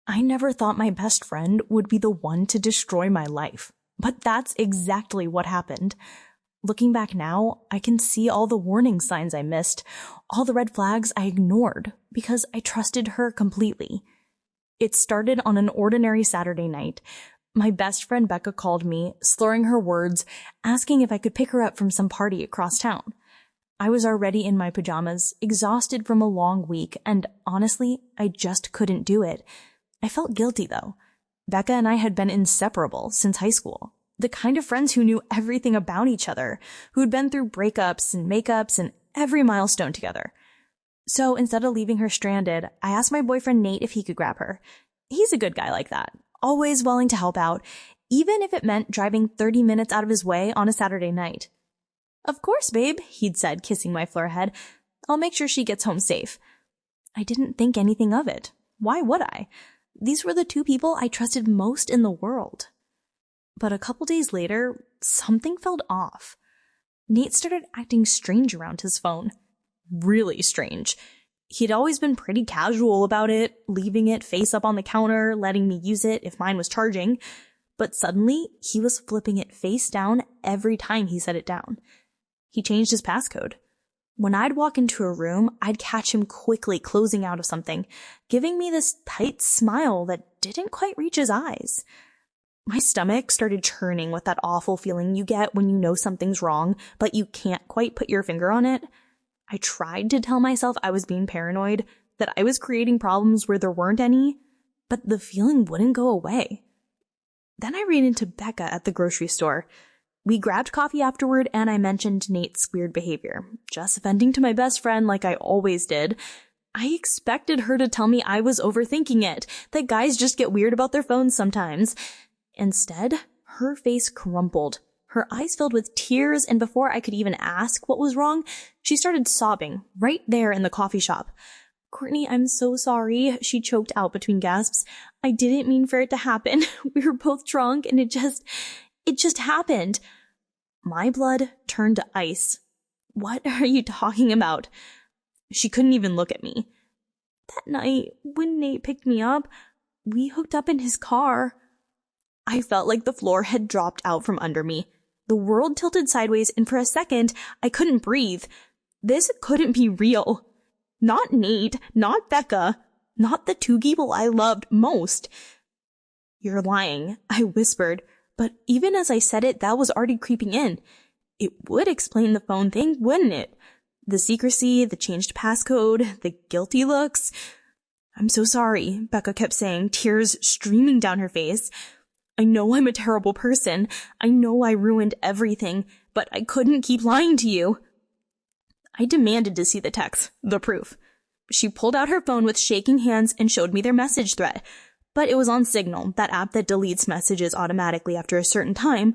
I never thought my best friend would be the one to destroy my life, but that's exactly what happened. Looking back now, I can see all the warning signs I missed, all the red flags I ignored because I trusted her completely. It started on an ordinary Saturday night. My best friend Becca called me, slurring her words, asking if I could pick her up from some party across town. I was already in my pajamas, exhausted from a long week, and honestly, I just couldn't do it. I felt guilty, though. Becca and I had been inseparable since high school. The kind of friends who knew everything about each other, who'd been through breakups and makeups and every milestone together. So instead of leaving her stranded, I asked my boyfriend Nate if he could grab her. He's a good guy like that, always willing to help out, even if it meant driving 30 minutes out of his way on a Saturday night. "Of course, babe," he'd said, kissing my forehead. "I'll make sure she gets home safe." I didn't think anything of it. Why would I? These were the two people I trusted most in the world. But a couple days later, something felt off. Nate started acting strange around his phone. Really strange. He'd always been pretty casual about it, leaving it face up on the counter, letting me use it if mine was charging. But suddenly, he was flipping it face down every time he set it down. He changed his passcode. When I'd walk into a room, I'd catch him quickly closing out of something, giving me this tight smile that didn't quite reach his eyes. My stomach started churning with that awful feeling you get when you know something's wrong, but you can't quite put your finger on it. I tried to tell myself I was being paranoid, that I was creating problems where there weren't any, but the feeling wouldn't go away. Then I ran into Becca at the grocery store. We grabbed coffee afterward, and I mentioned Nate's weird behavior, just venting to my best friend like I always did. I expected her to tell me I was overthinking it, that guys just get weird about their phones sometimes. Instead, her face crumpled. Her eyes filled with tears, and before I could even ask what was wrong, she started sobbing right there in the coffee shop. "Courtney, I'm so sorry," she choked out between gasps. "I didn't mean for it to happen. We were both drunk, and it just happened." My blood turned to ice. "What are you talking about?" She couldn't even look at me. "That night, when Nate picked me up, we hooked up in his car." I felt like the floor had dropped out from under me. The world tilted sideways, and for a second, I couldn't breathe. This couldn't be real. Not Nate, not Becca, not the two people I loved most. "You're lying," I whispered, but even as I said it, that was already creeping in. It would explain the phone thing, wouldn't it? The secrecy, the changed passcode, the guilty looks. "I'm so sorry," Becca kept saying, tears streaming down her face. "I know I'm a terrible person. I know I ruined everything, but I couldn't keep lying to you." I demanded to see the text, the proof. She pulled out her phone with shaking hands and showed me their message thread. But it was on Signal, that app that deletes messages automatically after a certain time.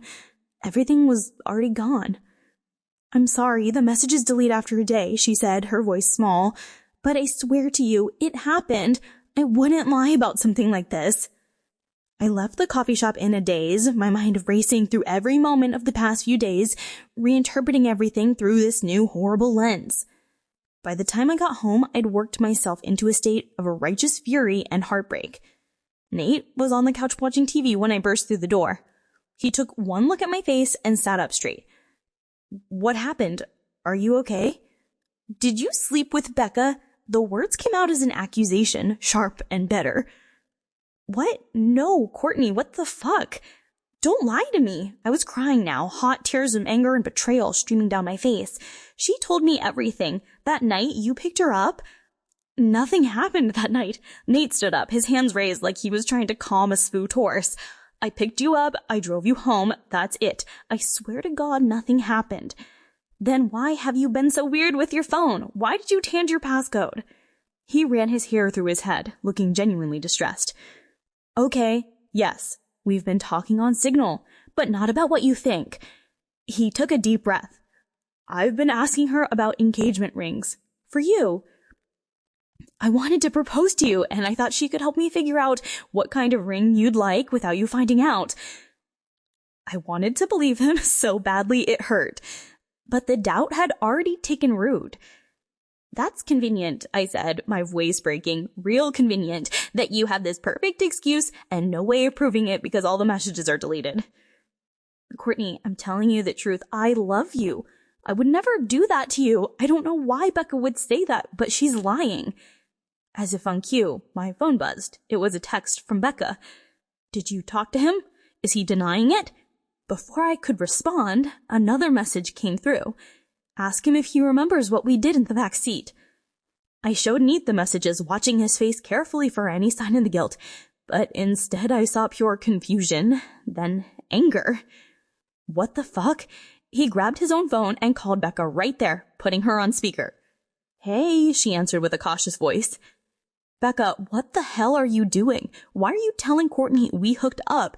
Everything was already gone. "I'm sorry, the messages delete after a day," she said, her voice small. "But I swear to you, it happened. I wouldn't lie about something like this." I left the coffee shop in a daze, my mind racing through every moment of the past few days, reinterpreting everything through this new horrible lens. By the time I got home, I'd worked myself into a state of righteous fury and heartbreak. Nate was on the couch watching TV when I burst through the door. He took one look at my face and sat up straight. "What happened? Are you okay?" "Did you sleep with Becca?" The words came out as an accusation, sharp and bitter. "What? No, Courtney, what the fuck? Don't lie to me." I was crying now, hot tears of anger and betrayal streaming down my face. "She told me everything. That night you picked her up." "Nothing happened that night." Nate stood up, his hands raised like he was trying to calm a spooked horse. "I picked you up, I drove you home, that's it. I swear to God nothing happened." "Then why have you been so weird with your phone? Why did you change your passcode?" He ran his hair through his head, looking genuinely distressed. "Okay, yes, we've been talking on Signal, but not about what you think." He took a deep breath. "I've been asking her about engagement rings. For you. I wanted to propose to you, and I thought she could help me figure out what kind of ring you'd like without you finding out." I wanted to believe him so badly it hurt, but the doubt had already taken root. That's convenient, I said, my voice breaking. Real convenient that you have this perfect excuse and no way of proving it because all the messages are deleted. Courtney, I'm telling you the truth. I love you. I would never do that to you. I don't know why Becca would say that, but she's lying. As if on cue, my phone buzzed. It was a text from Becca. Did you talk to him? Is he denying it? Before I could respond, another message came through. Ask him if he remembers what we did in the back seat. I showed Nate the messages, watching his face carefully for any sign of the guilt, but instead I saw pure confusion, then anger. What the fuck? He grabbed his own phone and called Becca right there, putting her on speaker. Hey, she answered with a cautious voice. Becca, what the hell are you doing? Why are you telling Courtney we hooked up?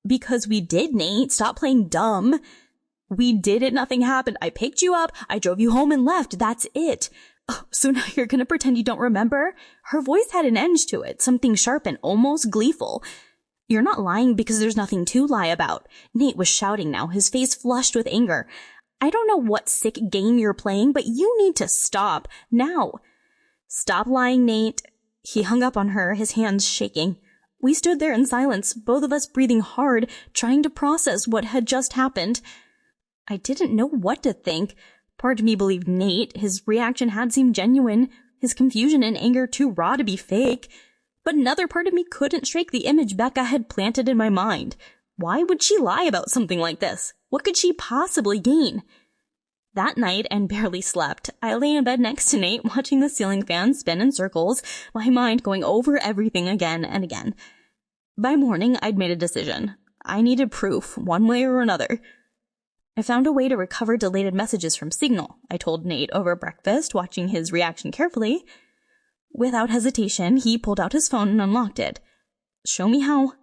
Because we did, Nate. Stop playing dumb. We did it. Nothing happened. I picked you up. I drove you home and left. That's it. Oh, so now you're gonna pretend you don't remember? Her voice had an edge to it, something sharp and almost gleeful. You're not lying because there's nothing to lie about. Nate was shouting now, his face flushed with anger. I don't know what sick game you're playing, but you need to stop. Now. Stop lying, Nate. He hung up on her, his hands shaking. We stood there in silence, both of us breathing hard, trying to process what had just happened. I didn't know what to think. Part of me believed Nate. His reaction had seemed genuine, his confusion and anger too raw to be fake. But another part of me couldn't shake the image Becca had planted in my mind. Why would she lie about something like this? What could she possibly gain? That night, and barely slept, I lay in bed next to Nate, watching the ceiling fan spin in circles, my mind going over everything again and again. By morning, I'd made a decision. I needed proof, one way or another. I found a way to recover deleted messages from Signal, I told Nate over breakfast, watching his reaction carefully. Without hesitation, he pulled out his phone and unlocked it. Show me how.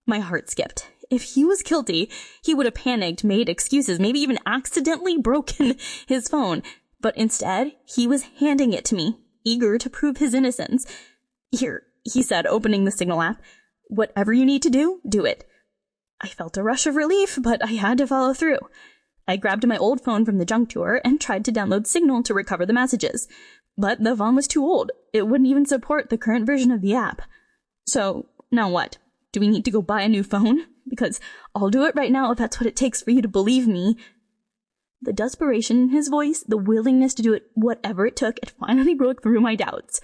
My heart skipped. If he was guilty, he would have panicked, made excuses, maybe even accidentally broken his phone. But instead, he was handing it to me, eager to prove his innocence. Here, he said, opening the Signal app. Whatever you need to do, do it. I felt a rush of relief, but I had to follow through. I grabbed my old phone from the junk drawer and tried to download Signal to recover the messages. But the phone was too old. It wouldn't even support the current version of the app. So, now what? Do we need to go buy a new phone? Because I'll do it right now if that's what it takes for you to believe me. The desperation in his voice, the willingness to do it whatever it took, it finally broke through my doubts.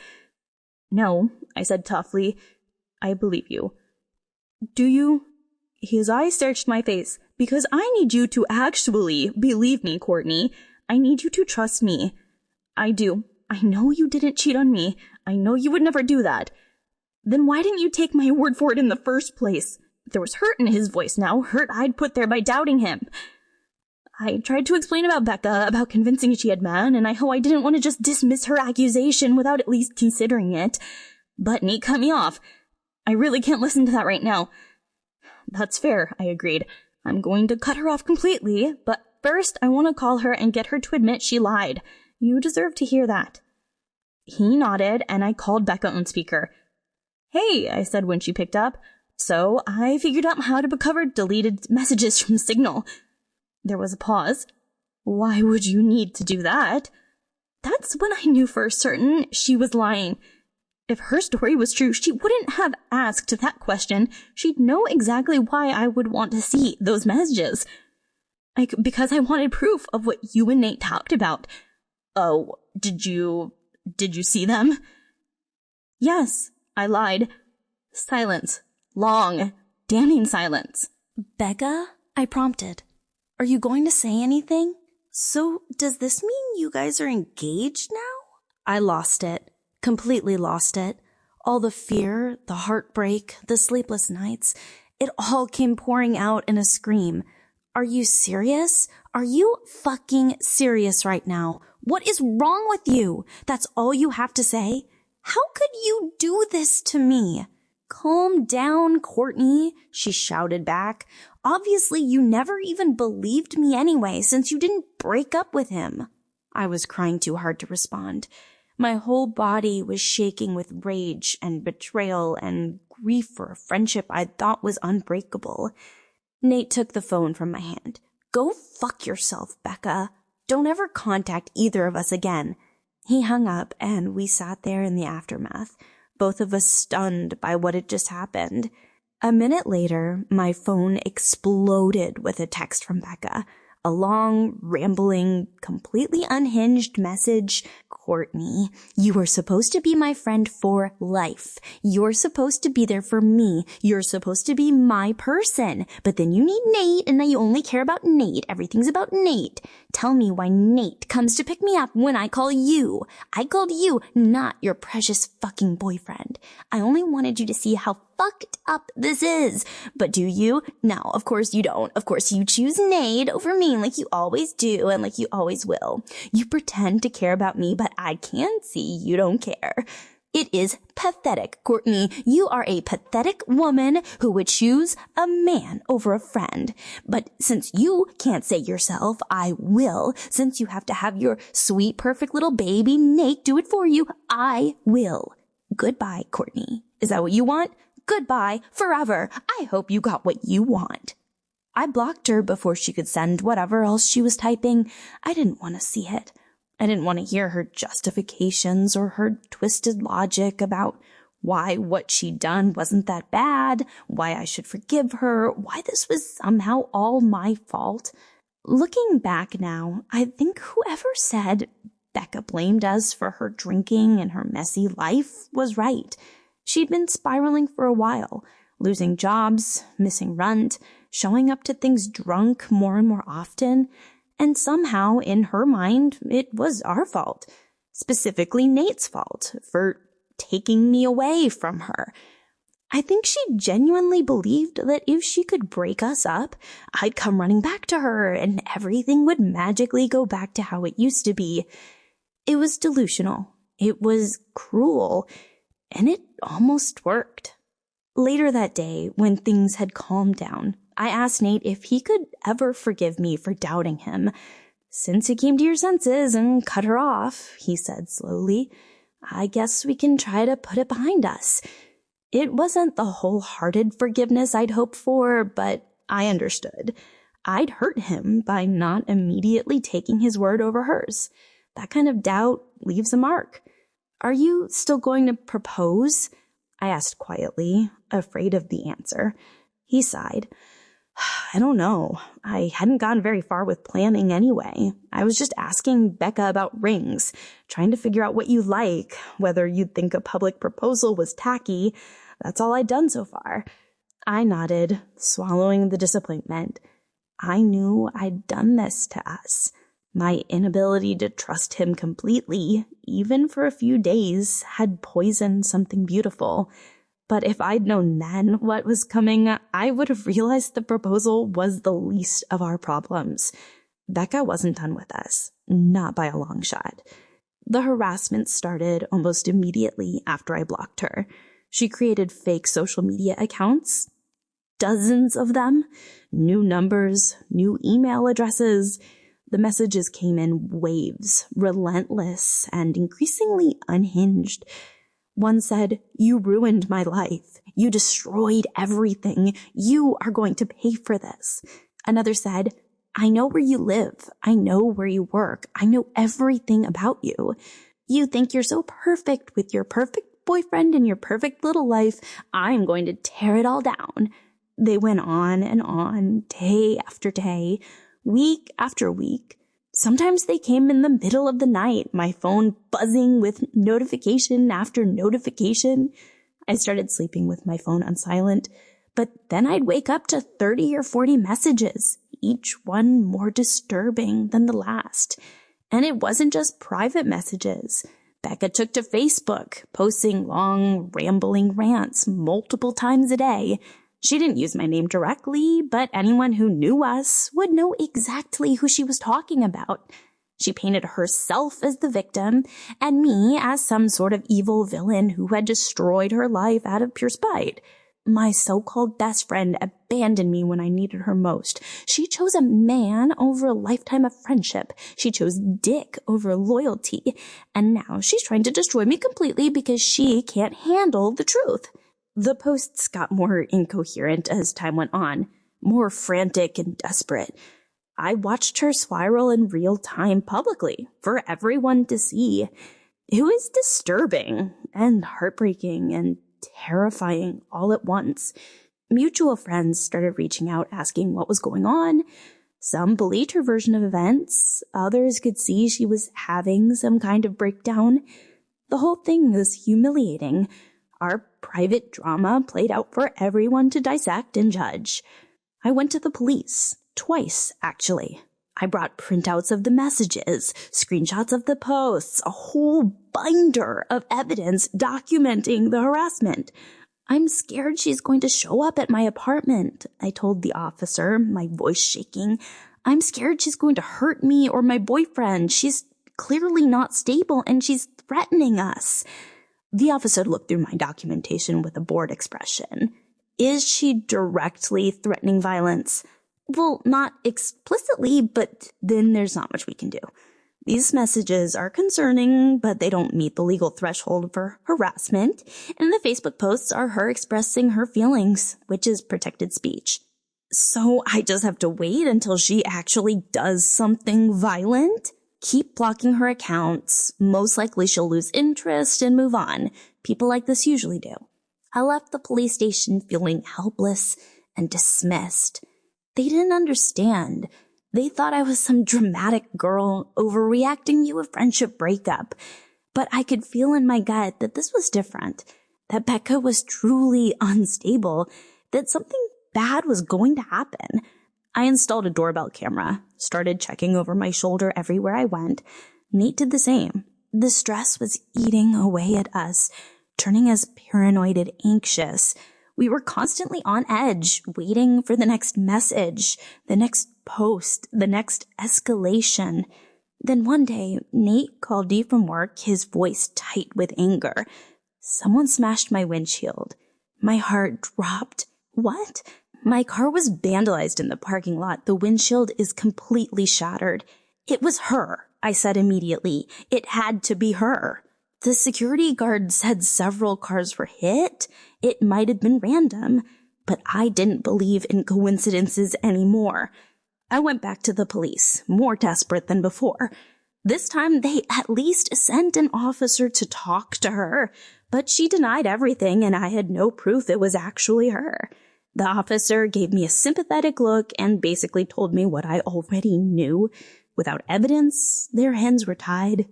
No, I said toughly. I believe you. Do you? His eyes searched my face. Because I need you to actually believe me, Courtney. I need you to trust me. I do. I know you didn't cheat on me. I know you would never do that. Then why didn't you take my word for it in the first place? There was hurt in his voice now, hurt I'd put there by doubting him. I tried to explain about Becca, about convincing she had man, and how I didn't want to just dismiss her accusation without at least considering it. But Nate cut me off. I really can't listen to that right now. That's fair, I agreed. I'm going to cut her off completely, but first I want to call her and get her to admit she lied. You deserve to hear that. He nodded, and I called Becca on speaker. Hey, I said when she picked up. So I figured out how to recover deleted messages from Signal. There was a pause. Why would you need to do that? That's when I knew for certain she was lying. If her story was true, she wouldn't have asked that question. She'd know exactly why I would want to see those messages. Because I wanted proof of what you and Nate talked about. Oh, did you see them? Yes, I lied. Silence. Long, damning silence. Becca, I prompted. Are you going to say anything? So, does this mean you guys are engaged now? I lost it. Completely lost it. All the fear, the heartbreak, the sleepless nights, it all came pouring out in a scream. Are you serious? Are you fucking serious right now? What is wrong with you? That's all you have to say? How could you do this to me? Calm down, Courtney, she shouted back. Obviously, you never even believed me anyway, since you didn't break up with him. I was crying too hard to respond. My whole body was shaking with rage and betrayal and grief for a friendship I thought was unbreakable. Nate took the phone from my hand. Go fuck yourself, Becca. Don't ever contact either of us again. He hung up and we sat there in the aftermath, both of us stunned by what had just happened. A minute later, my phone exploded with a text from Becca. A long, rambling, completely unhinged message. Courtney, you are supposed to be my friend for life. You're supposed to be there for me. You're supposed to be my person. But then you need Nate, and now you only care about Nate. Everything's about Nate. Tell me why Nate comes to pick me up when I call you. I called you, not your precious fucking boyfriend. I only wanted you to see how fucked up this is. But do you? No, of course you don't. Of course you choose Nate over me like you always do and like you always will. You pretend to care about me, but I can see you don't care. It is pathetic, Courtney. You are a pathetic woman who would choose a man over a friend. But since you can't say yourself, I will. Since you have to have your sweet, perfect little baby Nate do it for you, I will. Goodbye, Courtney. Is that what you want? Goodbye forever. I hope you got what you want. I blocked her before she could send whatever else she was typing. I didn't want to see it. I didn't want to hear her justifications or her twisted logic about why what she'd done wasn't that bad, why I should forgive her, why this was somehow all my fault. Looking back now, I think whoever said Becca blamed us for her drinking and her messy life was right. She'd been spiraling for a while, losing jobs, missing rent, showing up to things drunk more and more often. And somehow, in her mind, it was our fault, specifically Nate's fault, for taking me away from her. I think she genuinely believed that if she could break us up, I'd come running back to her and everything would magically go back to how it used to be. It was delusional. It was cruel. And it almost worked. Later that day, when things had calmed down, I asked Nate if he could ever forgive me for doubting him. Since you came to your senses and cut her off, he said slowly, I guess we can try to put it behind us. It wasn't the wholehearted forgiveness I'd hoped for, but I understood. I'd hurt him by not immediately taking his word over hers. That kind of doubt leaves a mark. Are you still going to propose? I asked quietly, afraid of the answer. He sighed. I don't know. I hadn't gone very far with planning anyway. I was just asking Becca about rings, trying to figure out what you like, whether you'd think a public proposal was tacky. That's all I'd done so far. I nodded, swallowing the disappointment. I knew I'd done this to us. My inability to trust him completely, even for a few days, had poisoned something beautiful. But if I'd known then what was coming, I would have realized the proposal was the least of our problems. Becca wasn't done with us, not by a long shot. The harassment started almost immediately after I blocked her. She created fake social media accounts, dozens of them, new numbers, new email addresses. The messages came in waves, relentless and increasingly unhinged. One said, "You ruined my life. You destroyed everything. You are going to pay for this." Another said, "I know where you live. I know where you work. I know everything about you. You think you're so perfect with your perfect boyfriend and your perfect little life. I'm going to tear it all down." They went on, day after day, week after week. Sometimes they came in the middle of the night, my phone buzzing with notification after notification. I started sleeping with my phone on silent, but then I'd wake up to 30 or 40 messages, each one more disturbing than the last. And it wasn't just private messages. Becca took to Facebook, posting long, rambling rants multiple times a day. She didn't use my name directly, but anyone who knew us would know exactly who she was talking about. She painted herself as the victim and me as some sort of evil villain who had destroyed her life out of pure spite. My so-called best friend abandoned me when I needed her most. She chose a man over a lifetime of friendship. She chose dick over loyalty. And now she's trying to destroy me completely because she can't handle the truth. The posts got more incoherent as time went on, more frantic and desperate. I watched her spiral in real time publicly for everyone to see. It was disturbing and heartbreaking and terrifying all at once. Mutual friends started reaching out asking what was going on. Some believed her version of events. Others could see she was having some kind of breakdown. The whole thing was humiliating. Our private drama played out for everyone to dissect and judge. I went to the police, twice, actually. I brought printouts of the messages, screenshots of the posts, a whole binder of evidence documenting the harassment. I'm scared she's going to show up at my apartment, I told the officer, my voice shaking. I'm scared she's going to hurt me or my boyfriend. She's clearly not stable and she's threatening us. The officer looked through my documentation with a bored expression. Is she directly threatening violence? Well, not explicitly, but then there's not much we can do. These messages are concerning, but they don't meet the legal threshold for harassment, and the Facebook posts are her expressing her feelings, which is protected speech. So I just have to wait until she actually does something violent? Keep blocking her accounts. Most likely she'll lose interest and move on. People like this usually do. I left the police station feeling helpless and dismissed. They didn't understand. They thought I was some dramatic girl overreacting to a friendship breakup. But I could feel in my gut that this was different, that Becca was truly unstable, that something bad was going to happen. I installed a doorbell camera, started checking over my shoulder everywhere I went. Nate did the same. The stress was eating away at us, turning us paranoid and anxious. We were constantly on edge, waiting for the next message, the next post, the next escalation. Then one day, Nate called Dee from work, his voice tight with anger. Someone smashed my windshield. My heart dropped. What? My car was vandalized in the parking lot. The windshield is completely shattered. It was her, I said immediately. It had to be her. The security guard said several cars were hit. It might have been random, but I didn't believe in coincidences anymore. I went back to the police, more desperate than before. This time they at least sent an officer to talk to her, but she denied everything and I had no proof it was actually her. The officer gave me a sympathetic look and basically told me what I already knew. Without evidence, their hands were tied.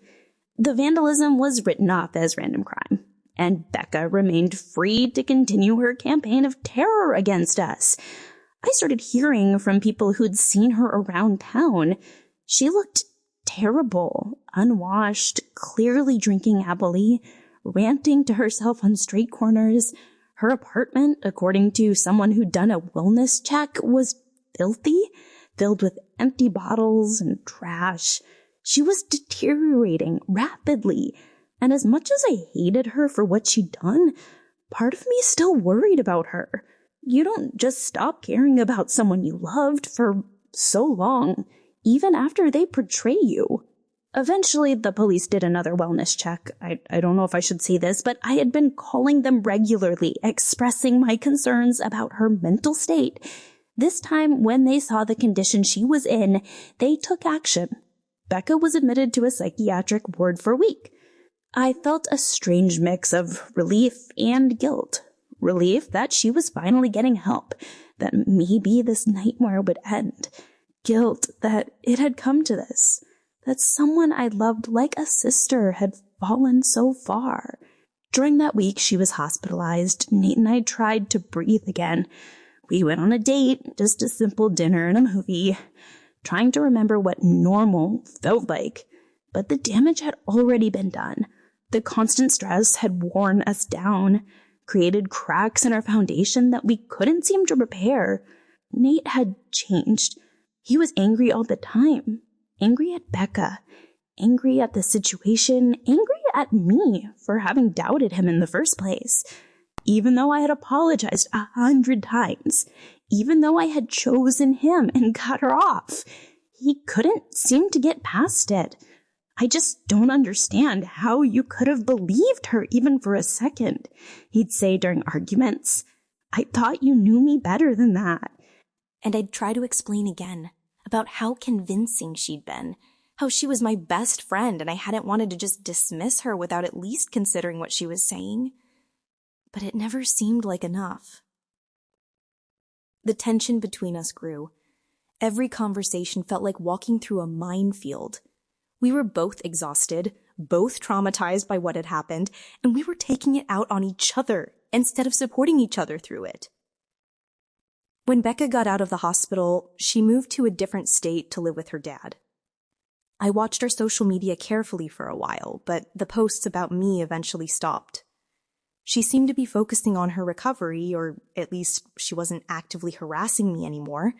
The vandalism was written off as random crime, and Becca remained free to continue her campaign of terror against us. I started hearing from people who'd seen her around town. She looked terrible, unwashed, clearly drinking happily, ranting to herself on street corners. Her apartment, according to someone who'd done a wellness check, was filthy, filled with empty bottles and trash. She was deteriorating rapidly, and as much as I hated her for what she'd done, part of me still worried about her. You don't just stop caring about someone you loved for so long, even after they betray you. Eventually, the police did another wellness check. I don't know if I should say this, but I had been calling them regularly, expressing my concerns about her mental state. This time, when they saw the condition she was in, they took action. Becca was admitted to a psychiatric ward for a week. I felt a strange mix of relief and guilt. Relief that she was finally getting help, that maybe this nightmare would end. Guilt that it had come to this, that someone I loved like a sister had fallen so far. During that week, she was hospitalized. Nate and I tried to breathe again. We went on a date, just a simple dinner and a movie, trying to remember what normal felt like. But the damage had already been done. The constant stress had worn us down, created cracks in our foundation that we couldn't seem to repair. Nate had changed. He was angry all the time. Angry at Becca. Angry at the situation. Angry at me for having doubted him in the first place. Even though I had apologized 100 times. Even though I had chosen him and cut her off. He couldn't seem to get past it. I just don't understand how you could have believed her even for a second, he'd say during arguments. I thought you knew me better than that. And I'd try to explain again about how convincing she'd been, how she was my best friend and I hadn't wanted to just dismiss her without at least considering what she was saying. But it never seemed like enough. The tension between us grew. Every conversation felt like walking through a minefield. We were both exhausted, both traumatized by what had happened, and we were taking it out on each other instead of supporting each other through it. When Becca got out of the hospital, she moved to a different state to live with her dad. I watched her social media carefully for a while, but the posts about me eventually stopped. She seemed to be focusing on her recovery, or at least she wasn't actively harassing me anymore.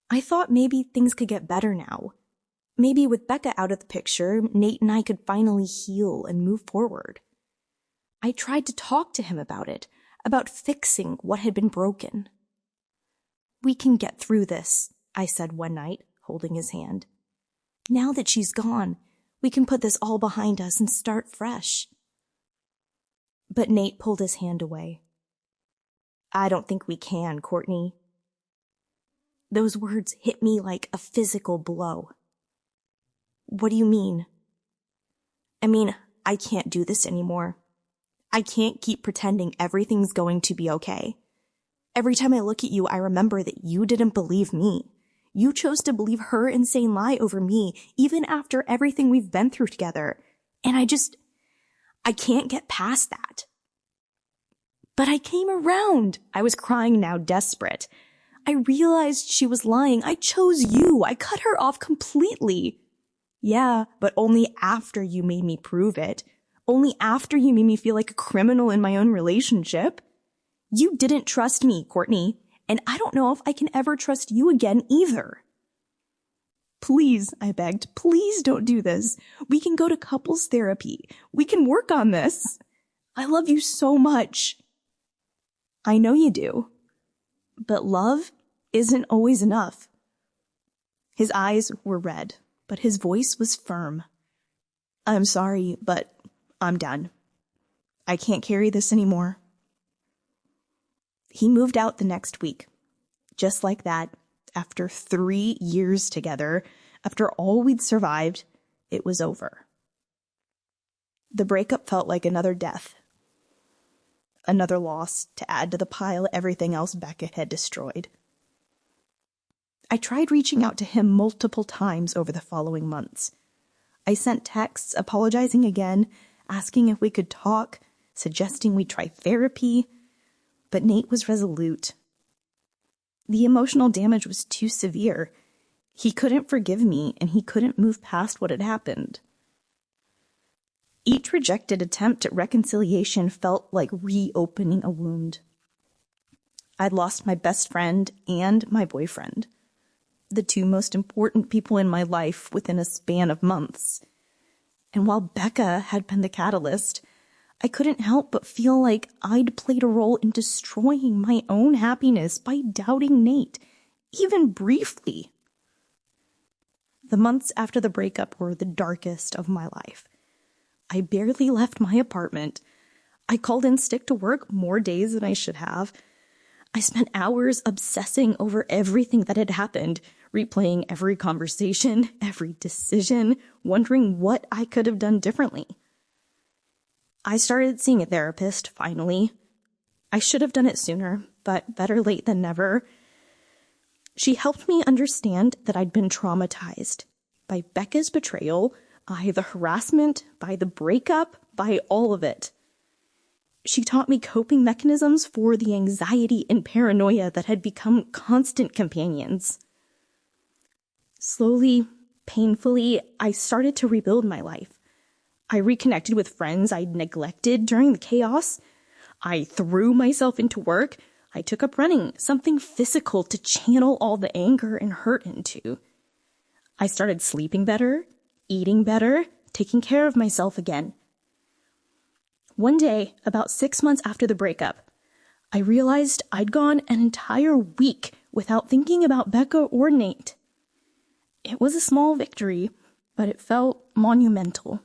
I thought maybe things could get better now. Maybe with Becca out of the picture, Nate and I could finally heal and move forward. I tried to talk to him about it, about fixing what had been broken. "We can get through this," I said one night, holding his hand. "Now that she's gone, we can put this all behind us and start fresh." But Nate pulled his hand away. "I don't think we can, Courtney." Those words hit me like a physical blow. "What do you mean?" "I mean, I can't do this anymore. I can't keep pretending everything's going to be okay. Every time I look at you, I remember that you didn't believe me. You chose to believe her insane lie over me, even after everything we've been through together. And I can't get past that." But I came around. I was crying now, desperate. I realized she was lying. I chose you. I cut her off completely. "Yeah, but only after you made me prove it. Only after you made me feel like a criminal in my own relationship. You didn't trust me, Courtney, and I don't know if I can ever trust you again either." "Please," I begged, "please don't do this. We can go to couples therapy. We can work on this. I love you so much." "I know you do. But love isn't always enough." His eyes were red, but his voice was firm. "I'm sorry, but I'm done. I can't carry this anymore." He moved out the next week. Just like that, after 3 years together, after all we'd survived, it was over. The breakup felt like another death. Another loss to add to the pile of everything else Becca had destroyed. I tried reaching out to him multiple times over the following months. I sent texts apologizing again, asking if we could talk, suggesting we try therapy, but Nate was resolute. The emotional damage was too severe. He couldn't forgive me, and he couldn't move past what had happened. Each rejected attempt at reconciliation felt like reopening a wound. I'd lost my best friend and my boyfriend, the two most important people in my life within a span of months. And while Becca had been the catalyst, I couldn't help but feel like I'd played a role in destroying my own happiness by doubting Nate, even briefly. The months after the breakup were the darkest of my life. I barely left my apartment. I called in sick to work more days than I should have. I spent hours obsessing over everything that had happened, replaying every conversation, every decision, wondering what I could have done differently. I started seeing a therapist, finally. I should have done it sooner, but better late than never. She helped me understand that I'd been traumatized by Becca's betrayal, by the harassment, by the breakup, by all of it. She taught me coping mechanisms for the anxiety and paranoia that had become constant companions. Slowly, painfully, I started to rebuild my life. I reconnected with friends I'd neglected during the chaos. I threw myself into work. I took up running, something physical to channel all the anger and hurt into. I started sleeping better, eating better, taking care of myself again. One day, about 6 months after the breakup, I realized I'd gone an entire week without thinking about Becca or Nate. It was a small victory, but it felt monumental.